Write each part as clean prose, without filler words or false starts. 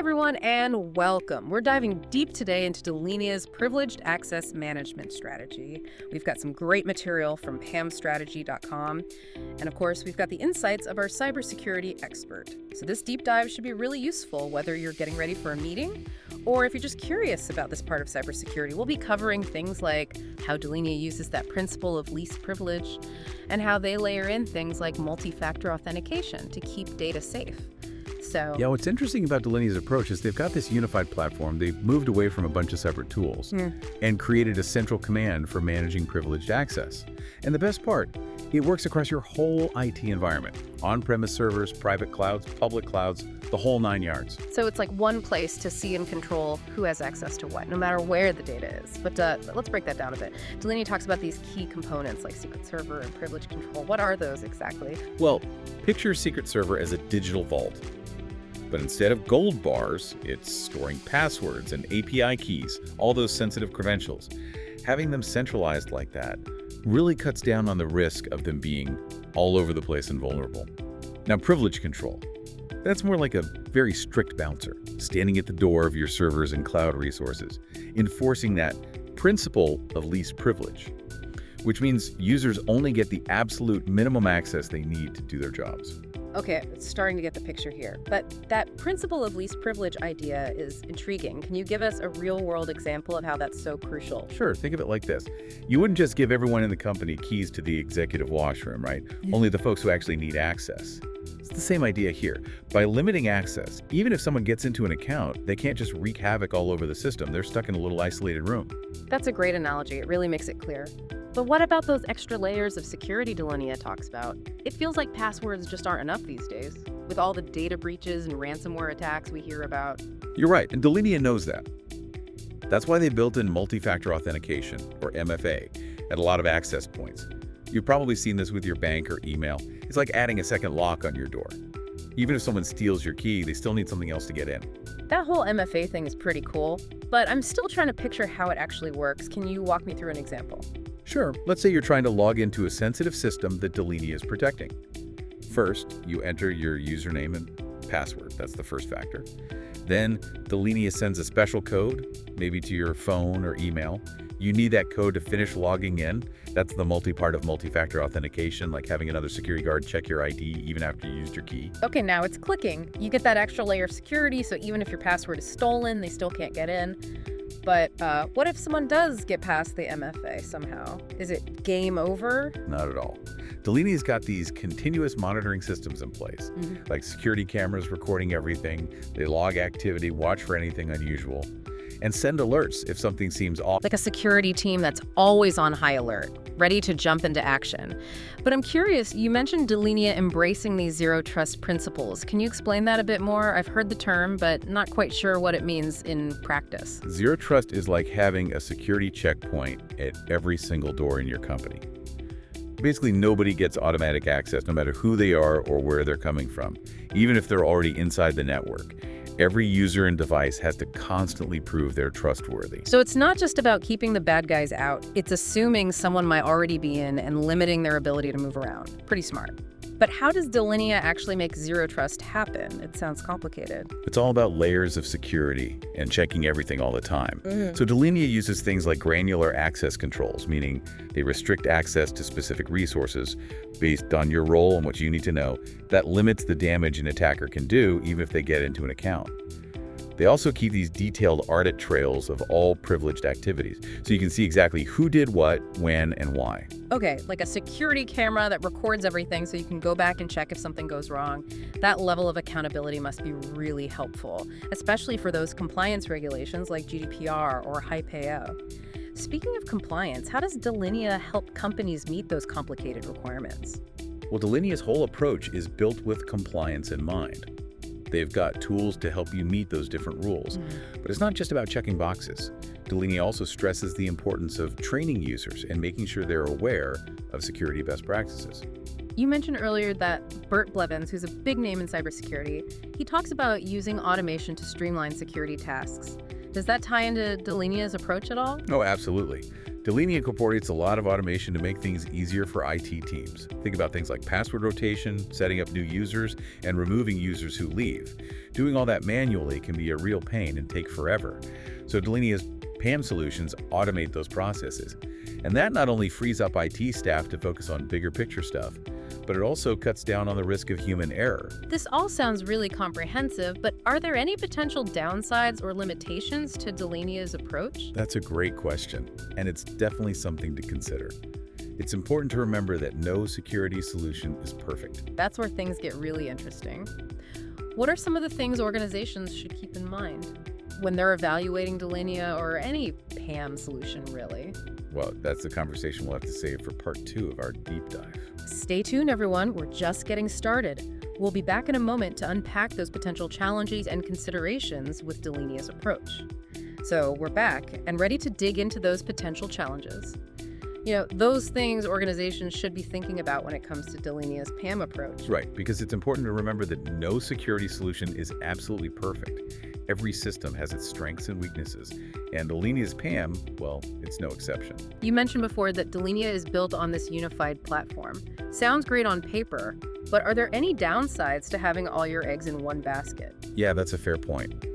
everyone, and welcome. We're diving deep today into Delinea's privileged access management strategy. We've got some great material from pamstrategy.com, and of course, we've got the insights of our cybersecurity expert. So this deep dive should be really useful whether you're getting ready for a meeting or if you're just curious about this part of cybersecurity. We'll be covering things like how Delinea uses that principle of least privilege and how they layer in things like multi-factor authentication to keep data safe. Yeah, what's interesting about Delinea's approach is they've got this unified platform. They've moved away from a bunch of separate tools and created a central command for managing privileged access. And the best part, it works across your whole IT environment. On-premise servers, private clouds, public clouds, the whole 9 yards. So it's like one place to see and control who has access to what, no matter where the data is. But let's break that down a bit. Delinea talks about these key components like secret server and privilege control. What are those exactly? Well, picture secret server as a digital vault. But instead of gold bars, it's storing passwords and API keys, all those sensitive credentials. Having them centralized like that really cuts down on the risk of them being all over the place and vulnerable. Now, privilege control. That's more like a very strict bouncer, standing at the door of your servers and cloud resources, enforcing that principle of least privilege, which means users only get the absolute minimum access they need to do their jobs. Okay, it's starting to get the picture here. But that principle of least privilege idea is intriguing. Can you give us a real-world example of how that's so crucial? Sure, think of it like this. You wouldn't just give everyone in the company keys to the executive washroom, right? Only the folks who actually need access. It's the same idea here. By limiting access, even if someone gets into an account, they can't just wreak havoc all over the system. They're stuck in a little isolated room. That's a great analogy. It really makes it clear. But what about those extra layers of security Delinea talks about? It feels like passwords just aren't enough these days, with all the data breaches and ransomware attacks we hear about. You're right, and Delinea knows that. That's why they built in multi-factor authentication, or MFA, at a lot of access points. You've probably seen this with your bank or email. It's like adding a second lock on your door. Even if someone steals your key, they still need something else to get in. That whole MFA thing is pretty cool, but I'm still trying to picture how it actually works. Can you walk me through an example? Sure. Let's say you're trying to log into a sensitive system that Delinea is protecting. First, you enter your username and password. That's the first factor. Then, Delinea sends a special code, maybe to your phone or email. You need that code to finish logging in. That's the multi-part of multi-factor authentication, like having another security guard check your ID even after you used your key. Okay, now it's clicking. You get that extra layer of security, so even if your password is stolen, they still can't get in. But what if someone does get past the MFA somehow? Is it game over? Not at all. Delinea's got these continuous monitoring systems in place, like security cameras recording everything. They log activity, watch for anything unusual, and send alerts if something seems off. Like a security team that's always on high alert, ready to jump into action. But I'm curious, you mentioned Delinea embracing these zero trust principles. Can you explain that a bit more? I've heard the term, but not quite sure what it means in practice. Zero trust is like having a security checkpoint at every single door in your company. Basically, nobody gets automatic access, no matter who they are or where they're coming from, even if they're already inside the network. Every user and device has to constantly prove they're trustworthy. So it's not just about keeping the bad guys out. It's assuming someone might already be in and limiting their ability to move around. Pretty smart. But how does Delinea actually make zero trust happen? It sounds complicated. It's all about layers of security and checking everything all the time. So Delinea uses things like granular access controls, meaning they restrict access to specific resources based on your role and what you need to know. That limits the damage an attacker can do, even if they get into an account. They also keep these detailed audit trails of all privileged activities, so you can see exactly who did what, when, and why. Okay, like a security camera that records everything so you can go back and check if something goes wrong. That level of accountability must be really helpful, especially for those compliance regulations like GDPR or HIPAO. Speaking of compliance, how does Delinea help companies meet those complicated requirements? Well, Delinea's whole approach is built with compliance in mind. They've got tools to help you meet those different rules. But it's not just about checking boxes. Delinea also stresses the importance of training users and making sure they're aware of security best practices. You mentioned earlier that Bert Blevins, who's a big name in cybersecurity, he talks about using automation to streamline security tasks. Does that tie into Delinea's approach at all? Oh, absolutely. Delinea incorporates a lot of automation to make things easier for IT teams. Think about things like password rotation, setting up new users, and removing users who leave. Doing all that manually can be a real pain and take forever. So Delinea's PAM solutions automate those processes. And that not only frees up IT staff to focus on bigger picture stuff, but it also cuts down on the risk of human error. This all sounds really comprehensive, but are there any potential downsides or limitations to Delinea's approach? That's a great question, and it's definitely something to consider. It's important to remember that no security solution is perfect. That's where things get really interesting. What are some of the things organizations should keep in mind when they're evaluating Delinea or any PAM solution, really? Well, that's the conversation we'll have to save for part 2 of our deep dive. Stay tuned, everyone. We're just getting started. We'll be back in a moment to unpack those potential challenges and considerations with Delinea's approach. So we're back and ready to dig into those potential challenges. Those things organizations should be thinking about when it comes to Delinea's PAM approach. Right, because it's important to remember that no security solution is absolutely perfect. Every system has its strengths and weaknesses, and Delinea's PAM, well, it's no exception. You mentioned before that Delinea is built on this unified platform. Sounds great on paper, but are there any downsides to having all your eggs in one basket? Yeah, that's a fair point.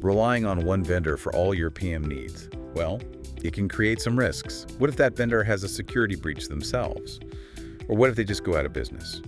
Relying on one vendor for all your PAM needs, well, it can create some risks. What if that vendor has a security breach themselves? Or what if they just go out of business?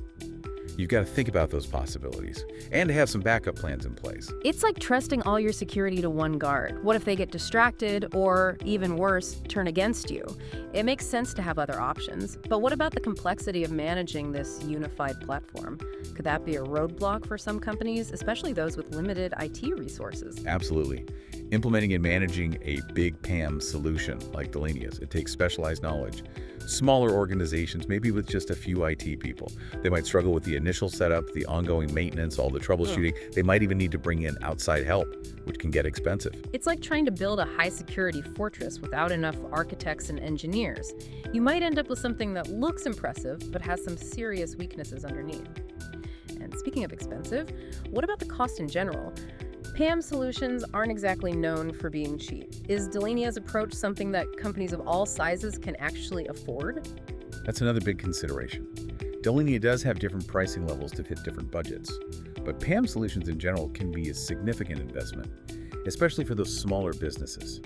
You've got to think about those possibilities and have some backup plans in place. It's like trusting all your security to one guard. What if they get distracted or, even worse, turn against you? It makes sense to have other options. But what about the complexity of managing this unified platform? Could that be a roadblock for some companies, especially those with limited IT resources? Absolutely. Implementing and managing a big PAM solution like Delinea's, it takes specialized knowledge. Smaller organizations, maybe with just a few IT people, they might struggle with the initial setup, the ongoing maintenance, all the troubleshooting. They might even need to bring in outside help, which can get expensive. It's like trying to build a high-security fortress without enough architects and engineers. You might end up with something that looks impressive, but has some serious weaknesses underneath. And speaking of expensive, what about the cost in general? PAM solutions aren't exactly known for being cheap. Is Delinea's approach something that companies of all sizes can actually afford? That's another big consideration. Delinea does have different pricing levels to fit different budgets, but PAM solutions in general can be a significant investment, especially for those smaller businesses.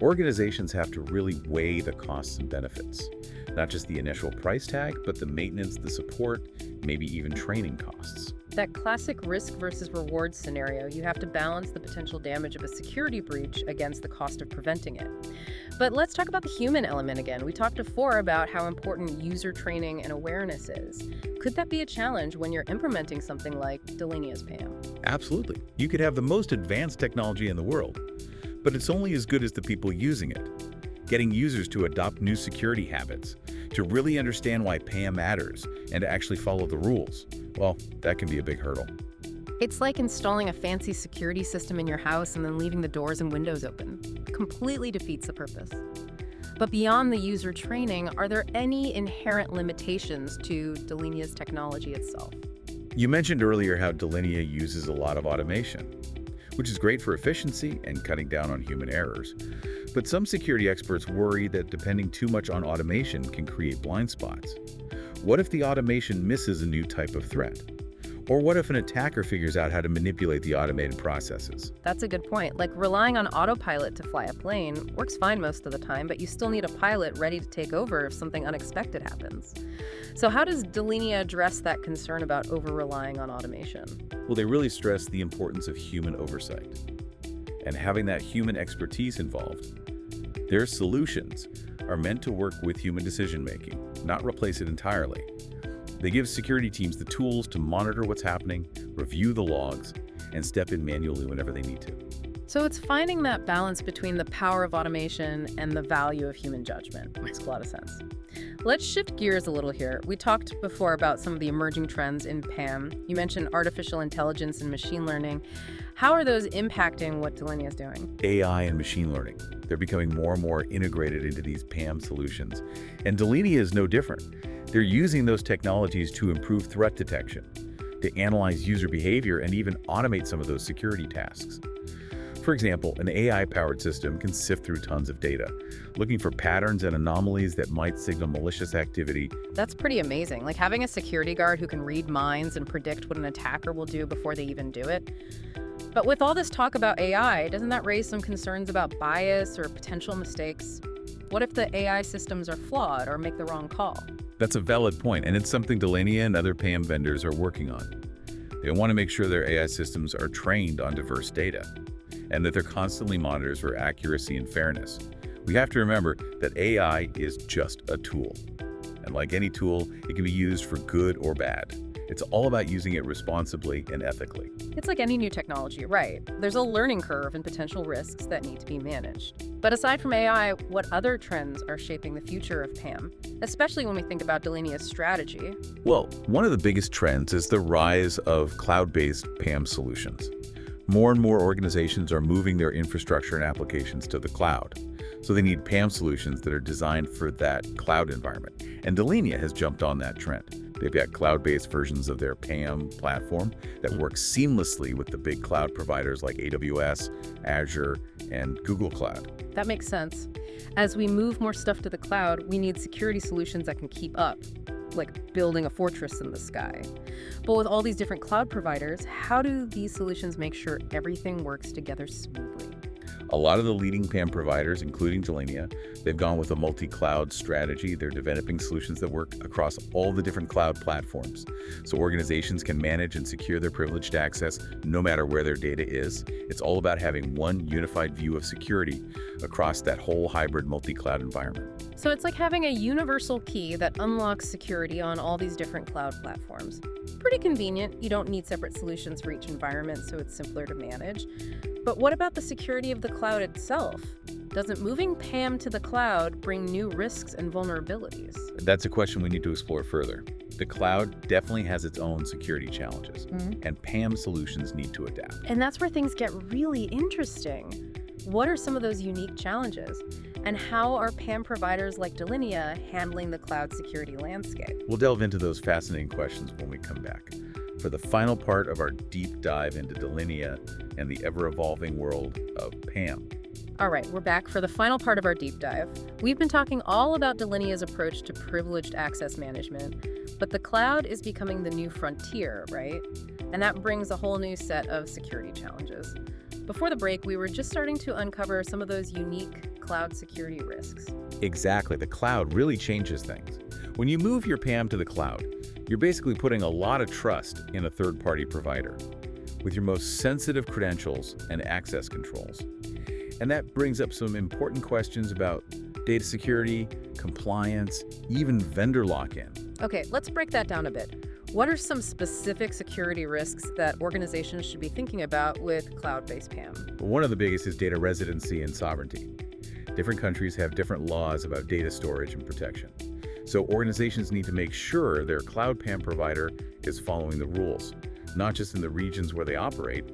Organizations have to really weigh the costs and benefits, not just the initial price tag, but the maintenance, the support, maybe even training costs. That classic risk versus reward scenario, you have to balance the potential damage of a security breach against the cost of preventing it. But let's talk about the human element again. We talked before about how important user training and awareness is. Could that be a challenge when you're implementing something like Delinea's PAM? Absolutely. You could have the most advanced technology in the world, but it's only as good as the people using it. Getting users to adopt new security habits, to really understand why PAM matters, and to actually follow the rules, well, that can be a big hurdle. It's like installing a fancy security system in your house and then leaving the doors and windows open. Completely defeats the purpose. But beyond the user training, are there any inherent limitations to Delinea's technology itself? You mentioned earlier how Delinea uses a lot of automation, which is great for efficiency and cutting down on human errors. But some security experts worry that depending too much on automation can create blind spots. What if the automation misses a new type of threat? Or what if an attacker figures out how to manipulate the automated processes? That's a good point. Like relying on autopilot to fly a plane works fine most of the time, but you still need a pilot ready to take over if something unexpected happens. So how does Delinea address that concern about over-relying on automation? Well, they really stress the importance of human oversight and having that human expertise involved. Their solutions are meant to work with human decision-making, not replace it entirely. They give security teams the tools to monitor what's happening, review the logs, and step in manually whenever they need to. So it's finding that balance between the power of automation and the value of human judgment. Makes a lot of sense. Let's shift gears a little here. We talked before about some of the emerging trends in PAM. You mentioned artificial intelligence and machine learning. How are those impacting what Delinea is doing? AI and machine learning. They're becoming more and more integrated into these PAM solutions. And Delinea is no different. They're using those technologies to improve threat detection, to analyze user behavior, and even automate some of those security tasks. For example, an AI-powered system can sift through tons of data, looking for patterns and anomalies that might signal malicious activity. That's pretty amazing. Like having a security guard who can read minds and predict what an attacker will do before they even do it. But with all this talk about AI, doesn't that raise some concerns about bias or potential mistakes? What if the AI systems are flawed or make the wrong call? That's a valid point, and it's something Delinea and other PAM vendors are working on. They want to make sure their AI systems are trained on diverse data, and that they're constantly monitored for accuracy and fairness. We have to remember that AI is just a tool. And like any tool, it can be used for good or bad. It's all about using it responsibly and ethically. It's like any new technology, right? There's a learning curve and potential risks that need to be managed. But aside from AI, what other trends are shaping the future of PAM, especially when we think about Delinea's strategy? Well, one of the biggest trends is the rise of cloud-based PAM solutions. More and more organizations are moving their infrastructure and applications to the cloud. So they need PAM solutions that are designed for that cloud environment. And Delinea has jumped on that trend. They've got cloud-based versions of their PAM platform that work seamlessly with the big cloud providers like AWS, Azure, and Google Cloud. That makes sense. As we move more stuff to the cloud, we need security solutions that can keep up, like building a fortress in the sky. But with all these different cloud providers, how do these solutions make sure everything works together smoothly? A lot of the leading PAM providers, including Delinea, they've gone with a multi-cloud strategy. They're developing solutions that work across all the different cloud platforms, so organizations can manage and secure their privileged access no matter where their data is. It's all about having one unified view of security across that whole hybrid multi-cloud environment. So it's like having a universal key that unlocks security on all these different cloud platforms. Pretty convenient. You don't need separate solutions for each environment, so it's simpler to manage. But what about the security of the cloud itself? Doesn't moving PAM to the cloud bring new risks and vulnerabilities? That's a question we need to explore further. The cloud definitely has its own security challenges, and PAM solutions need to adapt. And that's where things get really interesting. What are some of those unique challenges? And how are PAM providers like Delinea handling the cloud security landscape? We'll delve into those fascinating questions when we come back for the final part of our deep dive into Delinea and the ever-evolving world of PAM. All right, we're back for the final part of our deep dive. We've been talking all about Delinea's approach to privileged access management, but the cloud is becoming the new frontier, right? And that brings a whole new set of security challenges. Before the break, we were just starting to uncover some of those unique cloud security risks. Exactly, the cloud really changes things. When you move your PAM to the cloud, you're basically putting a lot of trust in a third-party provider with your most sensitive credentials and access controls. And that brings up some important questions about data security, compliance, even vendor lock-in. Okay, let's break that down a bit. What are some specific security risks that organizations should be thinking about with cloud-based PAM? One of the biggest is data residency and sovereignty. Different countries have different laws about data storage and protection. So organizations need to make sure their cloud PAM provider is following the rules, not just in the regions where they operate,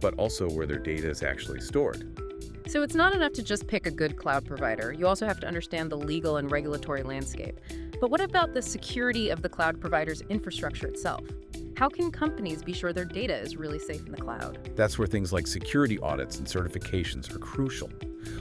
but also where their data is actually stored. So it's not enough to just pick a good cloud provider. You also have to understand the legal and regulatory landscape. But what about the security of the cloud provider's infrastructure itself? How can companies be sure their data is really safe in the cloud? That's where things like security audits and certifications are crucial.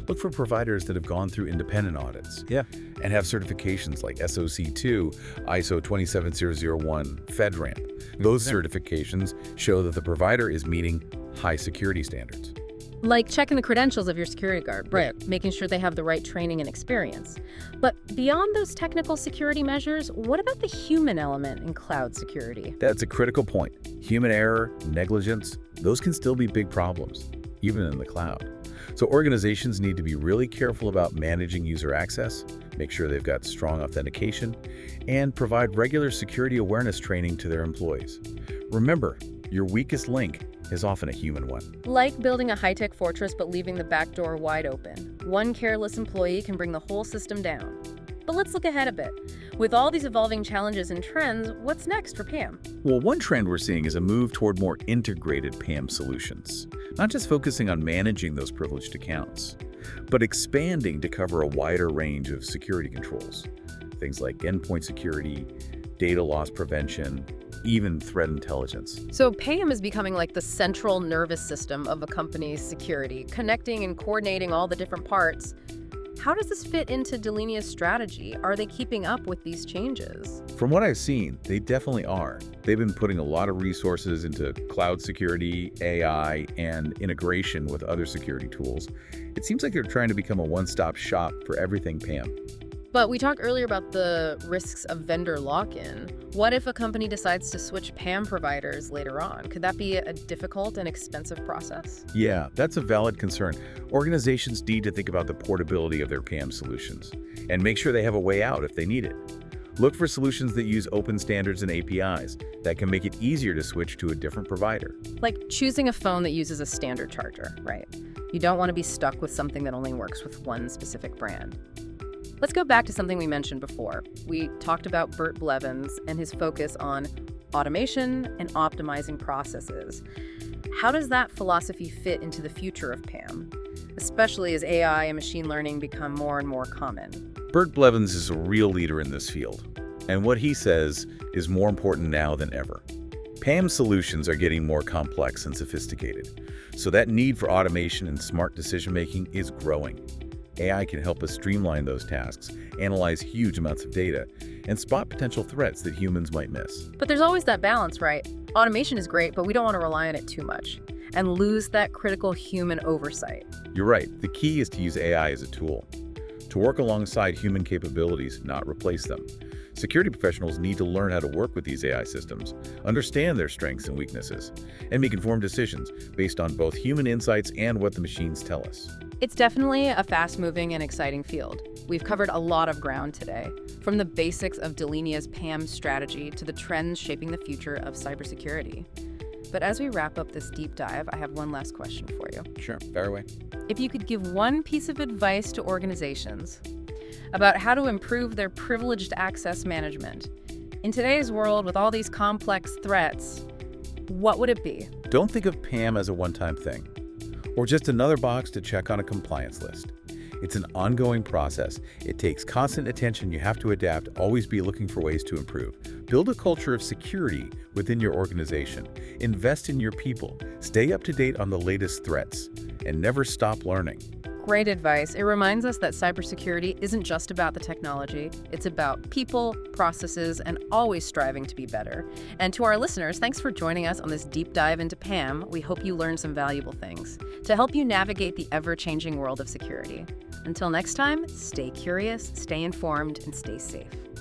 Look for providers that have gone through independent audits. And have certifications like SOC 2, ISO 27001, FedRAMP. Those certifications show that the provider is meeting high security standards. Like checking the credentials of your security guard, right? Making sure they have the right training and experience. But beyond those technical security measures, what about the human element in cloud security? That's a critical point. Human error, negligence, those can still be big problems, even in the cloud. So organizations need to be really careful about managing user access, make sure they've got strong authentication, and provide regular security awareness training to their employees. Remember, your weakest link is often a human one. Like building a high-tech fortress but leaving the back door wide open. One careless employee can bring the whole system down. But let's look ahead a bit. With all these evolving challenges and trends, what's next for PAM? Well, one trend we're seeing is a move toward more integrated PAM solutions, not just focusing on managing those privileged accounts, but expanding to cover a wider range of security controls. Things like endpoint security, data loss prevention, even threat intelligence. So PAM is becoming like the central nervous system of a company's security, connecting and coordinating all the different parts. How does this fit into Delinea's strategy? Are they keeping up with these changes? From what I've seen, they definitely are. They've been putting a lot of resources into cloud security, AI, and integration with other security tools. It seems like they're trying to become a one-stop shop for everything PAM. But we talked earlier about the risks of vendor lock-in. What if a company decides to switch PAM providers later on? Could that be a difficult and expensive process? Yeah, that's a valid concern. Organizations need to think about the portability of their PAM solutions and make sure they have a way out if they need it. Look for solutions that use open standards and APIs that can make it easier to switch to a different provider. Like choosing a phone that uses a standard charger, right? You don't want to be stuck with something that only works with one specific brand. Let's go back to something we mentioned before. We talked about Bert Blevins and his focus on automation and optimizing processes. How does that philosophy fit into the future of PAM, especially as AI and machine learning become more and more common? Bert Blevins is a real leader in this field, and what he says is more important now than ever. PAM solutions are getting more complex and sophisticated, so that need for automation and smart decision-making is growing. AI can help us streamline those tasks, analyze huge amounts of data, and spot potential threats that humans might miss. But there's always that balance, right? Automation is great, but we don't want to rely on it too much and lose that critical human oversight. You're right. The key is to use AI as a tool, to work alongside human capabilities, not replace them. Security professionals need to learn how to work with these AI systems, understand their strengths and weaknesses, and make informed decisions based on both human insights and what the machines tell us. It's definitely a fast-moving and exciting field. We've covered a lot of ground today, from the basics of Delinea's PAM strategy to the trends shaping the future of cybersecurity. But as we wrap up this deep dive, I have one last question for you. Sure, fire away. If you could give one piece of advice to organizations about how to improve their privileged access management, in today's world with all these complex threats, what would it be? Don't think of PAM as a one-time thing, or just another box to check on a compliance list. It's an ongoing process. It takes constant attention. You have to adapt, always be looking for ways to improve. Build a culture of security within your organization. Invest in your people. Stay up to date on the latest threats, and never stop learning. Great advice. It reminds us that cybersecurity isn't just about the technology. It's about people, processes, and always striving to be better. And to our listeners, thanks for joining us on this deep dive into PAM. We hope you learned some valuable things to help you navigate the ever-changing world of security. Until next time, stay curious, stay informed, and stay safe.